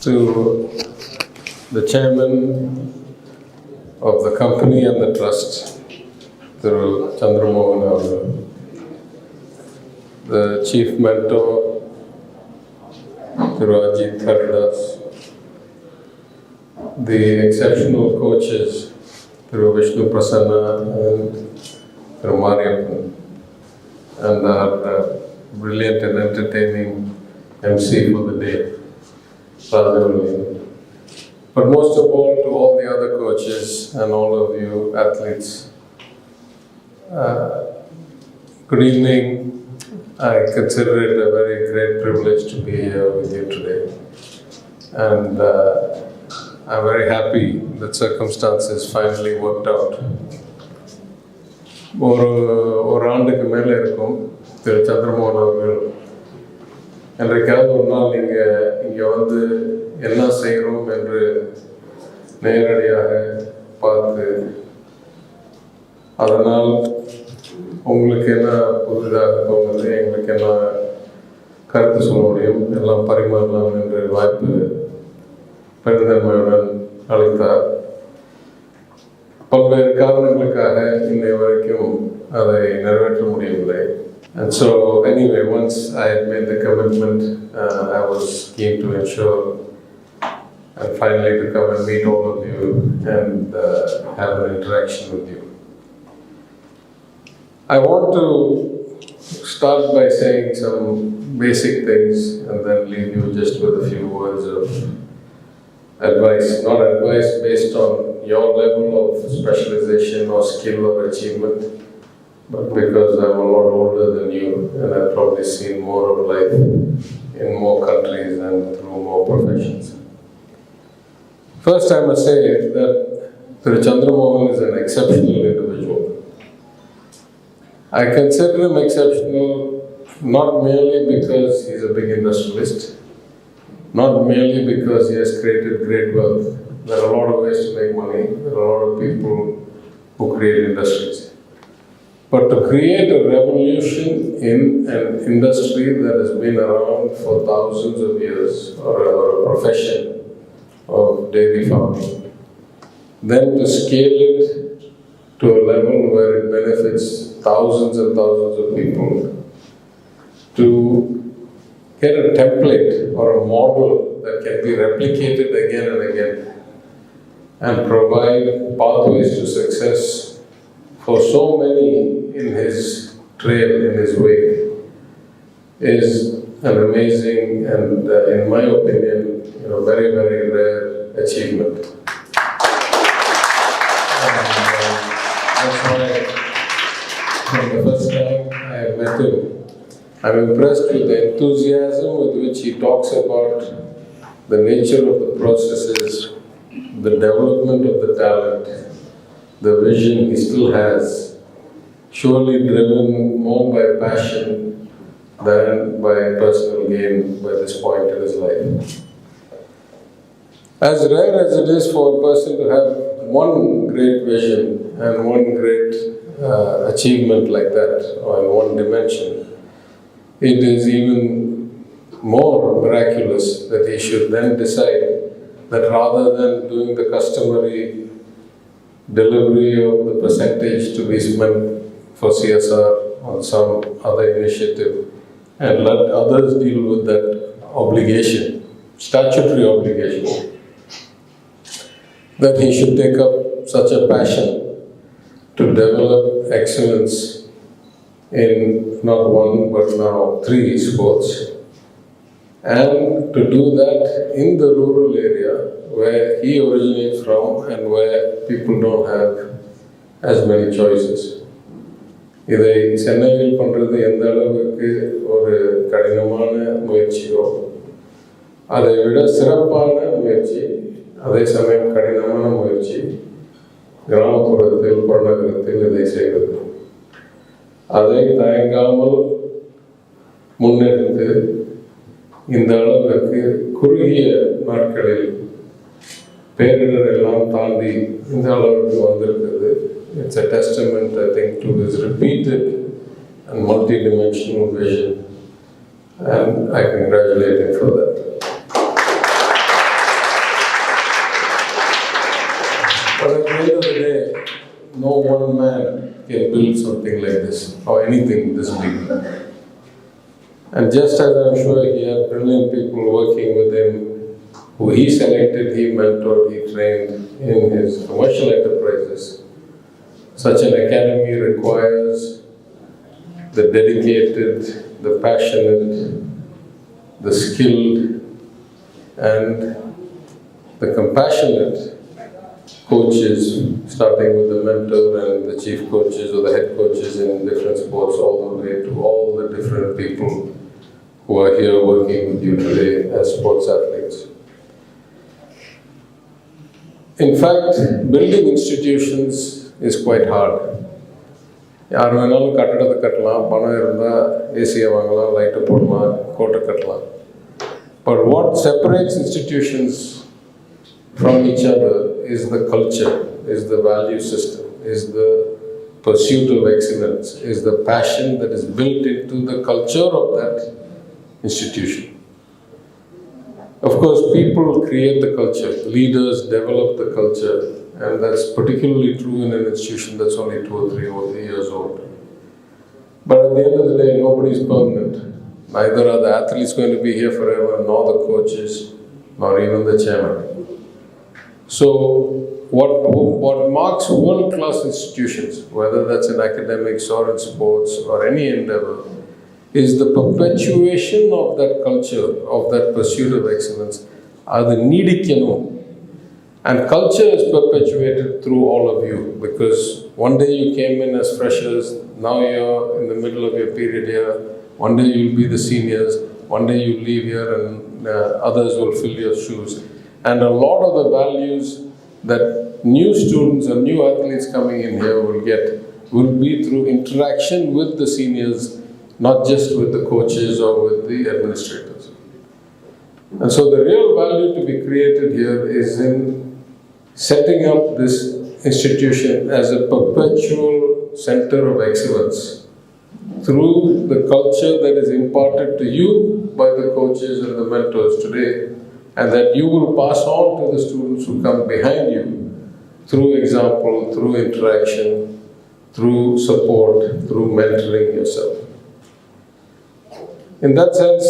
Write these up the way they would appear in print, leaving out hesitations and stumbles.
to the chairman of the company and the trust, Thiru Chandramohan Avagal, the chief mentor, Thiru Ajit Haridas, the exceptional coaches, Thiru Vishnu Prasanna and Thiru Mariappan, and our brilliant and entertaining MC for the day, Rajan. But most of all, to all the other coaches and all of you athletes, good evening. I consider it a very great privilege to be here with you today. And I'm very happy that circumstances finally worked out. ஒரு ஆண்டுக்கு மேலே இருக்கும் திரு சந்திரமோகன் அவர்கள் என்றைக்காவது ஒரு நாள் நீங்கள் இங்கே வந்து என்ன செய்கிறோம் என்று நேரடியாக பார்த்து அதனால் உங்களுக்கு என்ன புதிதாக தோணுது, எங்களுக்கு என்ன கருத்து சொல்ல முடியும், எல்லாம் பரிமாறலாம் என்ற வாய்ப்பு பெருந்தன்மையுடன் அளித்தார். பல்வேறு காரணங்களுக்காக இன்னை வரைக்கும் அதை நிறைவேற்ற முடியவில்லை. And so anyway, once I had made the commitment, I was keen to ensure and finally to come and meet all of you and have an interaction with you. I want to start by saying some basic things and then leave you just with a few words of advice. Not advice based on your level of specialization or skill or achievement, but because I'm a lot older than you and I've probably seen more of life in more countries and through more professions. First, I must say that Thiru Chandramohan is an exceptional individual. I consider him exceptional not merely because he's a big industrialist, not merely because he has created great wealth. There are a lot of ways to make money. There are a lot of people who create industries. But to create a revolution in an industry that has been around for thousands of years, or a profession of dairy farming, then to scale it to a level where it benefits thousands and thousands of people, to get a template or a model that can be replicated again and again and provide pathways to success for so many in his trail, in his wake, is an amazing and, in my opinion, very, very rare achievement. That's why, from the first time I have met him, I'm impressed with the enthusiasm with which he talks about the nature of the processes, the development of the talent, the vision he still has, surely driven more by passion than by personal gain by this point in his life. As rare as it is for a person to have one great vision and one great achievement like that, or in one dimension, it is even more miraculous that he should then decide that rather than doing the customary delivery of the percentage to be spent for CSR or some other initiative and let others deal with that obligation, statutory obligation, that he should take up such a passion to develop excellence in not one but now 3 sports, and to do that in the rural area where he originates from and where people don't have as many choices. இதை சென்னையில் பண்ணுறது எந்த அளவுக்கு ஒரு கடினமான முயற்சியோ அதை விட சிறப்பான முயற்சி, அதே சமயம் கடினமான முயற்சி கிராமப்புறத்தில் புறநகரத்தில் இதை செய்வது. அதை தயங்காமல் முன்னெடுத்து இந்த அளவுக்கு குறுகிய நாட்களில் பேரிடர் எல்லாம் தாண்டி இந்த அளவுக்கு வந்திருக்கிறது. It's a testament, I think, to his repeated and multi-dimensional vision, and I congratulate him for that. no one man can build something like this or anything this big. And just as I'm sure he had brilliant people working with him, who he selected, he mentored, he trained in his commercial enterprises, such an academy requires the dedicated, the passionate, the skilled, and the compassionate coaches, starting with the mentor and the chief coaches or the head coaches in different sports, all the way to all the different people who are here working with you today as sports athletes. In fact, building institutions is quite hard. யார் வேணாலும் கட்டடத்தை கட்டலாம், பணம் இருந்தால் ஏசியை வாங்கலாம், லைட்டை போடலாம், கோட்டை கட்டலாம். But what separates institutions from each other is the culture, is the value system, is the pursuit of excellence, is the passion that is built into the culture of that institution. Of course, people create the culture, leaders develop the culture, and that's particularly true in an institution that's only 2 or 3 years old. But at the end of the day, nobody is permanent. Neither are the athletes going to be here forever, nor the coaches, nor even the chairman. So, what marks world-class institutions, whether that's in academics or in sports or any endeavor, is the perpetuation of that culture, of that pursuit of excellence, the needikkanu. And culture is perpetuated through all of you, because one day you came in as freshers, now you're in the middle of your period here, one day you'll be the seniors, one day you leave here and others will fill your shoes. And a lot of the values that new students and new athletes coming in here will get will be through interaction with the seniors, not just with the coaches or with the administrators. And so the real value to be created here is in setting up this institution as a perpetual center of excellence through the culture that is imparted to you by the coaches and the mentors today, and that you will pass on to the students who come behind you through example, through interaction, through support, through mentoring yourself. In that sense,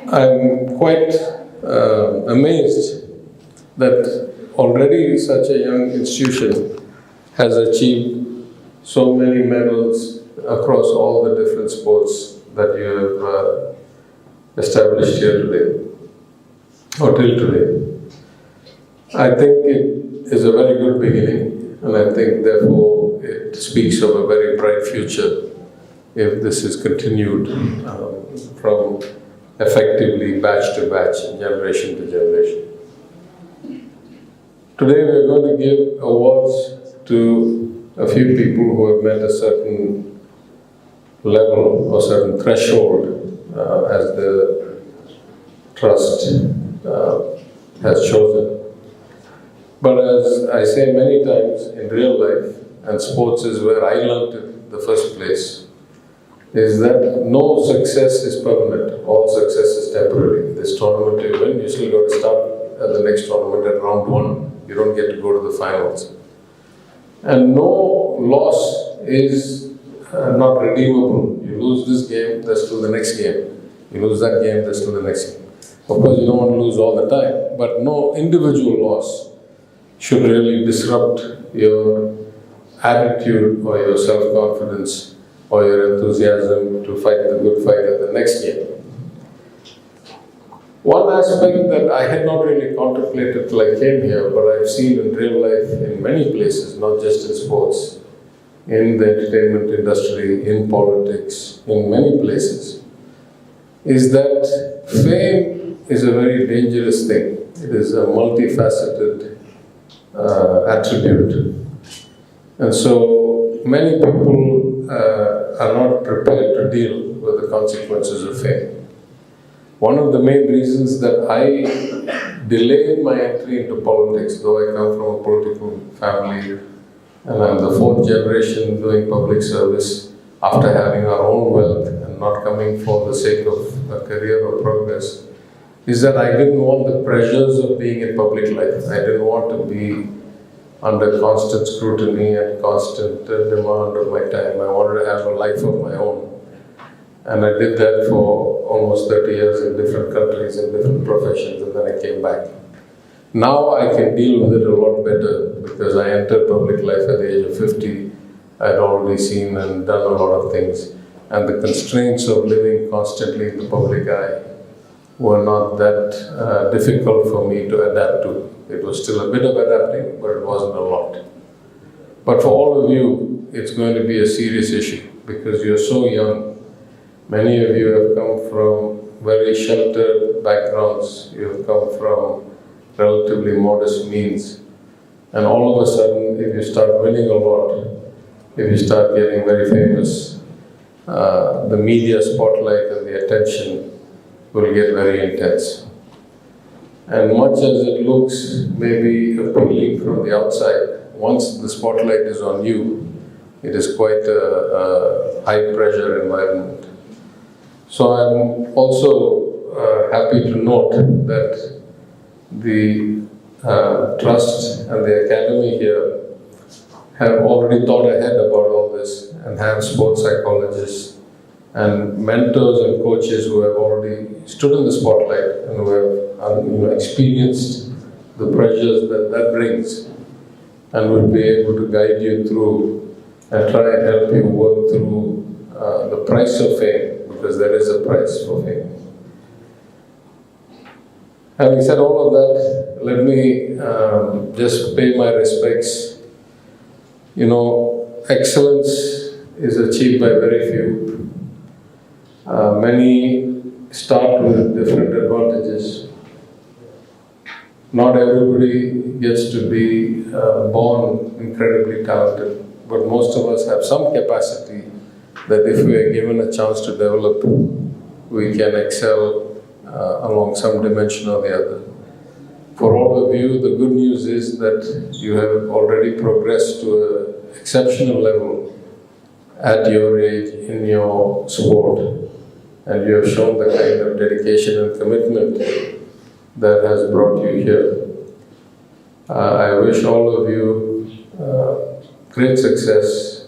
I'm quite amazed that already such a young institution has achieved so many medals across all the different sports that you have established here today, or till today. I think it is a very good beginning, and I think therefore it speaks of a very bright future if this is continued from effectively batch to batch, generation to generation. Today we are going to give awards to a few people who have met a certain level or certain threshold as the trust has chosen. But as I say many times in real life, and sports is where I learned it in the first place, is that no success is permanent, all success is temporary. This tournament you win, you still got to start at the next tournament at round 1. You don't get to go to the finals. And no loss is not redeemable. You lose this game, that's to the next game. You lose that game, that's to the next game. Of course, you don't want to lose all the time, but no individual loss should really disrupt your attitude or your self-confidence or your enthusiasm to fight the good fight at the next game. One aspect that I had not really contemplated till I came here, but I've seen in real life in many places, not just in sports, in the entertainment industry, in politics, in many places, is that fame is a very dangerous thing. It is a multifaceted attribute. And so many people are not prepared to deal with the consequences of fame. One of the main reasons that I delayed my entry into politics, though I come from a political family and I'm the 4th generation doing public service after having our own wealth and not coming for the sake of a career or progress, is that I didn't want the pressures of being in public life. I didn't want to be under constant scrutiny and constant demand of my time. I wanted to have a life of my own. And I did that for almost 30 years in different countries, in different professions, and then I came back. Now I can deal with it a lot better because I entered public life at the age of 50. I'd already seen and done a lot of things. And the constraints of living constantly in the public eye were not that difficult for me to adapt to. It was still a bit of adapting, but it wasn't a lot. But for all of you, it's going to be a serious issue because you're so young. Many of you have come from very sheltered backgrounds. You have come from relatively modest means. And all of a sudden, if you start winning a lot, if you start getting very famous, the media spotlight and the attention will get very intense. And much as it looks maybe appealing from the outside, once the spotlight is on you, it is quite a high pressure environment. So I'm also happy to note that the Trust and the Academy here have already thought ahead about all this and have sports psychologists and mentors and coaches who have already stood in the spotlight and who have experienced the pressures that brings and will be able to guide you through and try and help you work through the price of fame, because there is a price for fame. Having said all of that, let me just pay my respects. You know, excellence is achieved by very few. Many start with different advantages. Not everybody gets to be born incredibly talented, but most of us have some capacity that if we are given a chance to develop, we can excel along some dimension or the other. For all of you, the good news is that you have already progressed to an exceptional level at your age in your sport, and you have shown the kind of dedication and commitment that has brought you here. I wish all of you great success.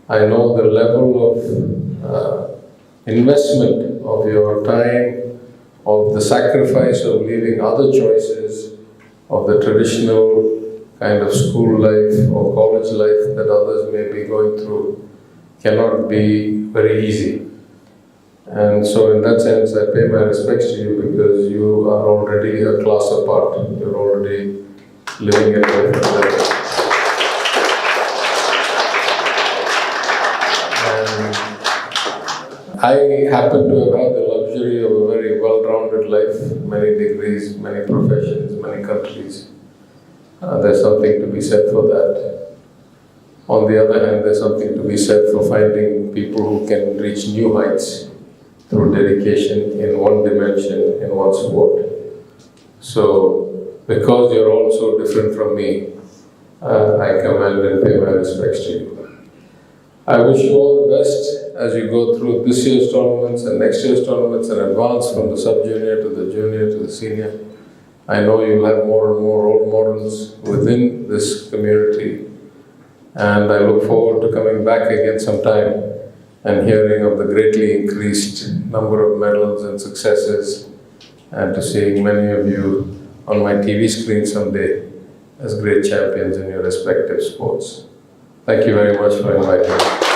I know the level of investment of your time, of the sacrifice of leaving other choices, of the traditional kind of school life or college life that others may be going through cannot be very easy. And so in that sense, I pay my respects to you because you are already a class apart. You're already living at a different level. I happen to have had the luxury of a very well-rounded life, many degrees, many professions, many countries. There's something to be said for that. On the other hand, there's something to be said for finding people who can reach new heights through dedication in one dimension, in one sport. So, because you're all so different from me, I commend and pay my respects to you. I wish you all the best as you go through this year's tournaments and next year's tournaments and advance from the sub-junior to the junior to the senior. I know you'll have more and more role models within this community, and I look forward to coming back again sometime and hearing of the greatly increased number of medals and successes, and to seeing many of you on my TV screen someday as great champions in your respective sports. Thank you very much for inviting me.